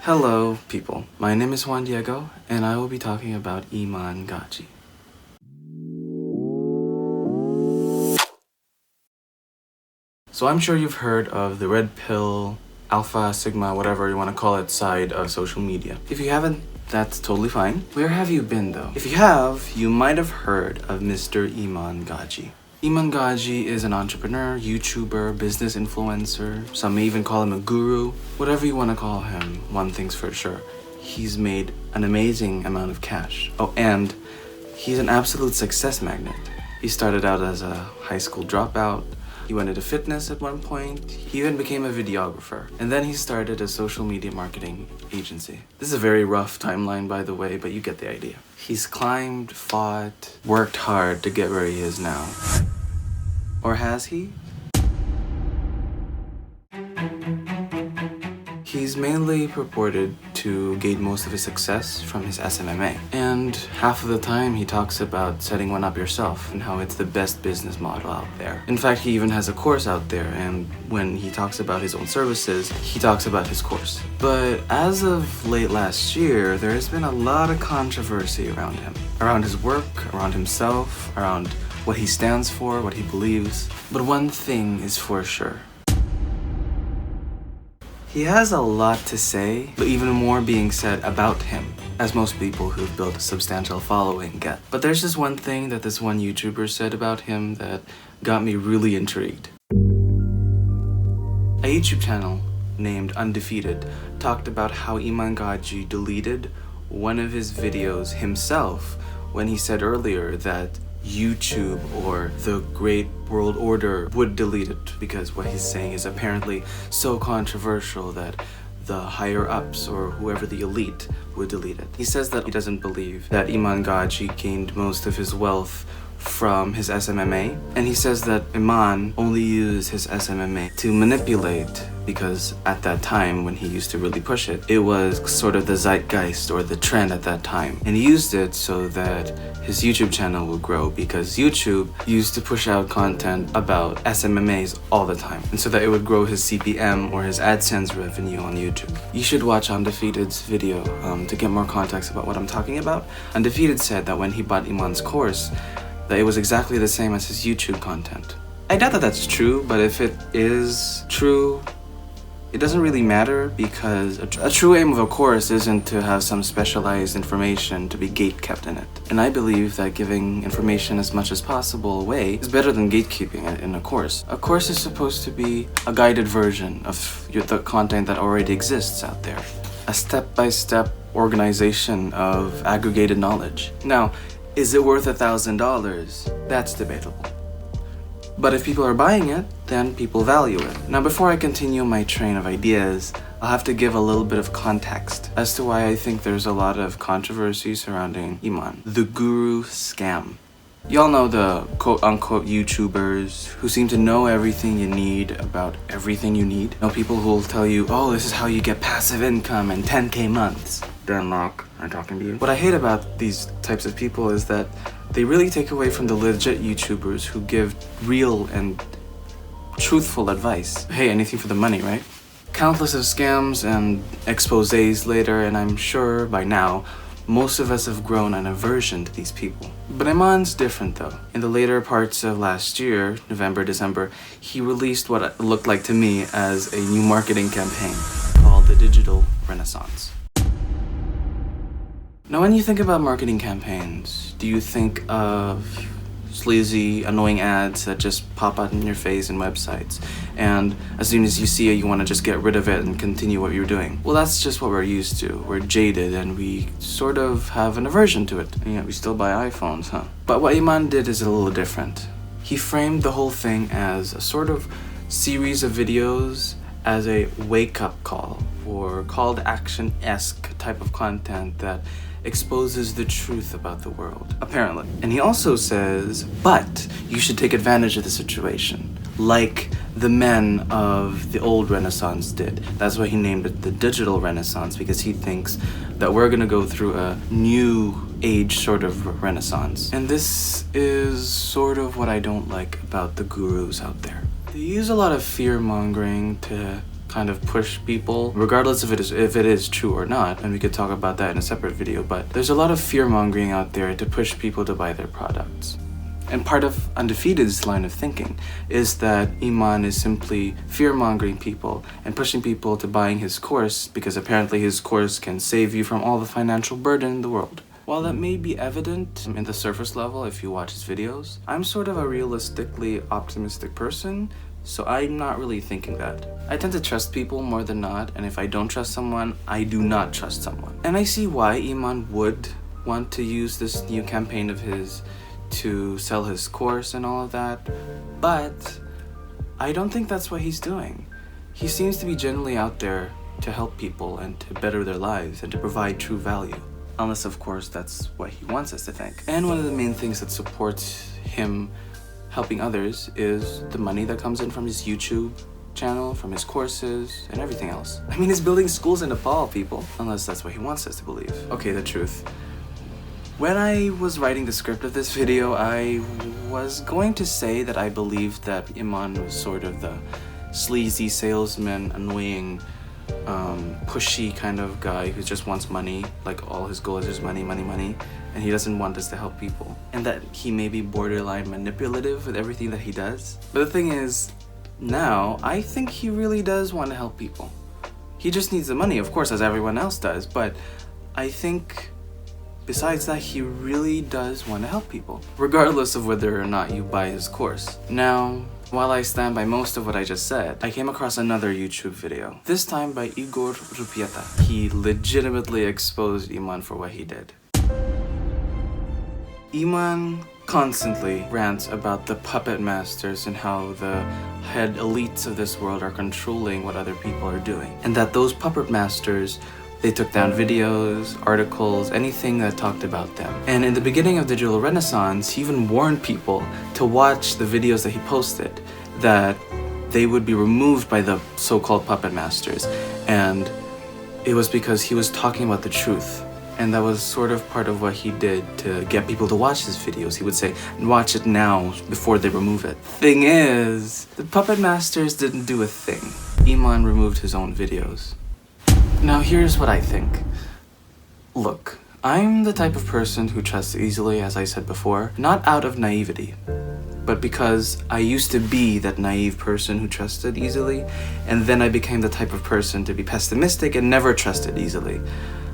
Hello, people. My name is Juan Diego, and I will be talking about Iman Gadzhi. So I'm sure you've heard of the red pill, alpha, sigma, whatever you want to call it, side of social media. If you haven't, that's totally fine. Where have you been though? If you have, you might have heard of Mr. Iman Gadzhi. Iman Gadzhi is an entrepreneur, YouTuber, business influencer. Some may even call him a guru. Whatever you want to call him, one thing's for sure. He's made an amazing amount of cash. Oh, and he's an absolute success magnet. He started out as a high school dropout. He went into fitness at one point. He even became a videographer. And then he started a social media marketing agency. This is a very rough timeline, by the way, but you get the idea. He's climbed, fought, worked hard to get where he is now. Or has he? He's mainly purported to gain most of his success from his SMMA. And half of the time he talks about setting one up yourself and how it's the best business model out there. In fact, he even has a course out there, and when he talks about his own services, he talks about his course. But as of late last year, there has been a lot of controversy around him. Around his work, around himself, around what he stands for, what he believes. But one thing is for sure. He has a lot to say, but even more being said about him, as most people who've built a substantial following get. But there's just one thing that this one YouTuber said about him that got me really intrigued. A YouTube channel named Undefeated talked about how Iman Gadzhi deleted one of his videos himself when he said earlier that YouTube or the Great World Order would delete it because what he's saying is apparently so controversial that the higher ups or whoever the elite would delete it. He says that he doesn't believe that Iman Gadzhi gained most of his wealth from his SMMA, and he says that Iman only used his SMMA to manipulate because at that time when he used to really push it, it was sort of the zeitgeist or the trend at that time, and he used it so that his YouTube channel would grow because YouTube used to push out content about SMMAs all the time, and so that it would grow his CPM or his AdSense revenue on YouTube. You should watch Undefeated's video to get more context about what I'm talking about. Undefeated said that when he bought Iman's course, that it was exactly the same as his YouTube content. I doubt that that's true, but if it is true, it doesn't really matter because a true aim of a course isn't to have some specialized information to be gate-kept in it. And I believe that giving information as much as possible away is better than gatekeeping it in a course. A course is supposed to be a guided version of the content that already exists out there. A step-by-step organization of aggregated knowledge. Now, is it worth $1,000? That's debatable. But if people are buying it, then people value it. Now, before I continue my train of ideas, I'll have to give a little bit of context as to why I think there's a lot of controversy surrounding Iman. The guru scam. Y'all know the quote-unquote YouTubers who seem to know everything you need about everything you need. You know, people who will tell you, oh, this is how you get passive income in 10K months. Denmark, I'm talking to you. What I hate about these types of people is that they really take away from the legit YouTubers who give real and truthful advice. Hey, anything for the money, right? Countless of scams and exposés later, and I'm sure by now, most of us have grown an aversion to these people. But Iman's different though. In the later parts of last year, November, December, he released what looked like to me as a new marketing campaign called the Digital Renaissance. Now, when you think about marketing campaigns, do you think of sleazy, annoying ads that just pop out in your face in websites, and as soon as you see it, you want to just get rid of it and continue what you're doing? Well, that's just what we're used to. We're jaded and we sort of have an aversion to it. And yet we still buy iPhones, huh? But what Iman did is a little different. He framed the whole thing as a sort of series of videos as a wake-up call or call to action-esque type of content that exposes the truth about the world, apparently. And he also says, but you should take advantage of the situation, like the men of the old Renaissance did. That's why he named it the Digital Renaissance, because he thinks that we're gonna go through a new age sort of renaissance. And this is sort of what I don't like about the gurus out there. They use a lot of fear-mongering to kind of push people, regardless if it is true or not, and we could talk about that in a separate video, but there's a lot of fear-mongering out there to push people to buy their products. And part of Undefeated's line of thinking is that Iman is simply fear-mongering people and pushing people to buying his course because apparently his course can save you from all the financial burden in the world. While that may be evident in the surface level if you watch his videos, I'm sort of a realistically optimistic person, so I'm not really thinking that. I tend to trust people more than not, and if I don't trust someone, I do not trust someone. And I see why Iman would want to use this new campaign of his to sell his course and all of that, but I don't think that's what he's doing. He seems to be genuinely out there to help people and to better their lives and to provide true value. Unless, of course, that's what he wants us to think. And one of the main things that supports him helping others is the money that comes in from his YouTube channel, from his courses, and everything else. I mean, he's building schools in Nepal, people. Unless that's what he wants us to believe. Okay, the truth. When I was writing the script of this video, I was going to say that I believed that Iman was sort of the sleazy salesman, annoying, pushy kind of guy who just wants money. Like, all his goal is just money, money, money, and he doesn't want us to help people. And that he may be borderline manipulative with everything that he does. But the thing is, now, I think he really does want to help people. He just needs the money, of course, as everyone else does, but I think besides that, he really does want to help people, regardless of whether or not you buy his course. Now, while I stand by most of what I just said, I came across another YouTube video, this time by Igor Rupieta. He legitimately exposed Iman for what he did. Iman constantly rants about the puppet masters and how the head elites of this world are controlling what other people are doing, and that those puppet masters, they took down videos, articles, anything that talked about them. And in the beginning of Digital Renaissance, he even warned people to watch the videos that he posted, that they would be removed by the so-called puppet masters. And it was because he was talking about the truth. And that was sort of part of what he did to get people to watch his videos. He would say, watch it now before they remove it. Thing is, the puppet masters didn't do a thing. Iman removed his own videos. Now here's what I think. Look, I'm the type of person who trusts easily, as I said before, not out of naivety, but because I used to be that naive person who trusted easily, and then I became the type of person to be pessimistic and never trusted easily.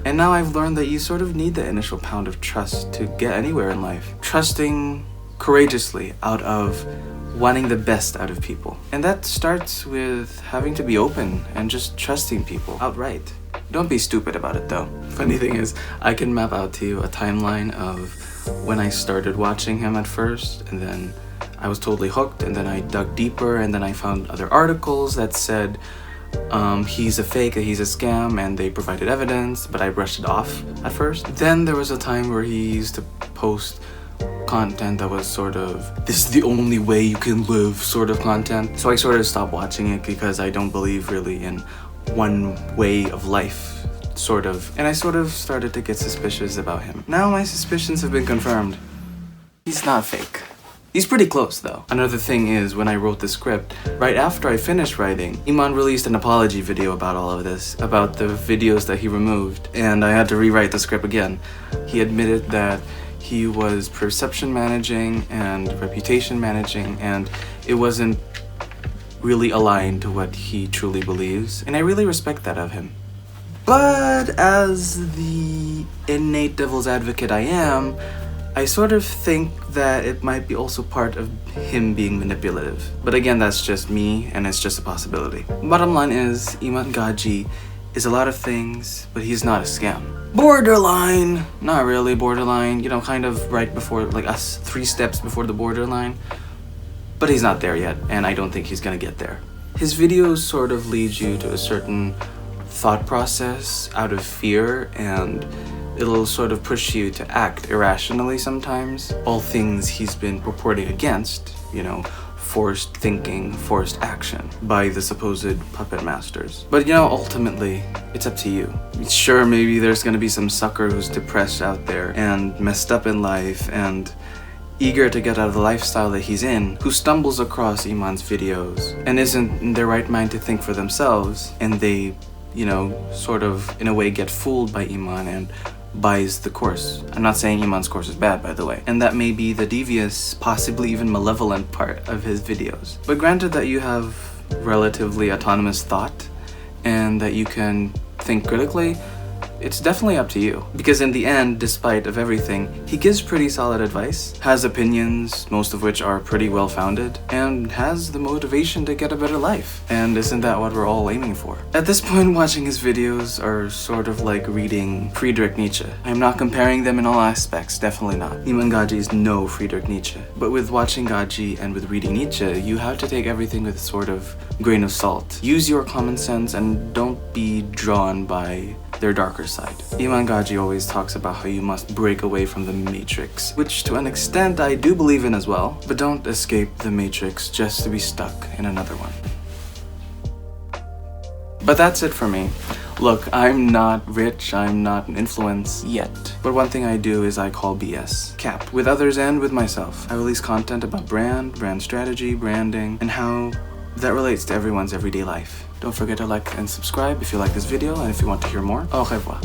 And now I've learned that you sort of need the initial pound of trust to get anywhere in life. Trusting courageously out of wanting the best out of people. And that starts with having to be open and just trusting people outright. Don't be stupid about it though. Funny thing is, I can map out to you a timeline of when I started watching him at first, and then I was totally hooked, and then I dug deeper, and then I found other articles that said he's a fake, he's a scam, and they provided evidence, but I brushed it off at first. Then there was a time where he used to post content that was sort of, this is the only way you can live sort of content. So I sort of stopped watching it because I don't believe really in one way of life, sort of. And I sort of started to get suspicious about him. Now my suspicions have been confirmed. He's not fake. He's pretty close though. Another thing is, when I wrote the script, right after I finished writing, Iman released an apology video about all of this, about the videos that he removed, and I had to rewrite the script again. He admitted that he was perception managing and reputation managing, and it wasn't really aligned to what he truly believes, and I really respect that of him. But as the innate devil's advocate I am, I sort of think that it might be also part of him being manipulative. But again, that's just me, and it's just a possibility. Bottom line is, Iman Gadzhi is a lot of things, but he's not a scam. Borderline! Not really borderline, you know, kind of right before, like us, 3 steps before the borderline. But he's not there yet, and I don't think he's gonna get there. His videos sort of lead you to a certain thought process out of fear, and it'll sort of push you to act irrationally sometimes. All things he's been purporting against, you know, forced thinking, forced action by the supposed puppet masters. But you know, ultimately, it's up to you. Sure, maybe there's gonna be some sucker who's depressed out there and messed up in life, and eager to get out of the lifestyle that he's in, who stumbles across Iman's videos and isn't in their right mind to think for themselves, and they, you know, sort of in a way get fooled by Iman and buys the course. I'm not saying Iman's course is bad, by the way, and that may be the devious, possibly even malevolent part of his videos. But granted that you have relatively autonomous thought and that you can think critically, it's definitely up to you. Because in the end, despite of everything, he gives pretty solid advice, has opinions, most of which are pretty well founded, and has the motivation to get a better life. And isn't that what we're all aiming for? At this point, watching his videos are sort of like reading Friedrich Nietzsche. I'm not comparing them in all aspects, definitely not. Iman Gadzhi is no Friedrich Nietzsche. But with watching Gadzhi and with reading Nietzsche, you have to take everything with a sort of grain of salt. Use your common sense and don't be drawn by their darker side. Iman Gadzhi always talks about how you must break away from the matrix, which to an extent I do believe in as well, but don't escape the matrix just to be stuck in another one. But that's it for me. Look, I'm not rich, I'm not an influence yet. But one thing I do is I call BS. Cap. With others and with myself. I release content about brand strategy, branding, and how that relates to everyone's everyday life. Don't forget to like and subscribe if you like this video and if you want to hear more. Au revoir.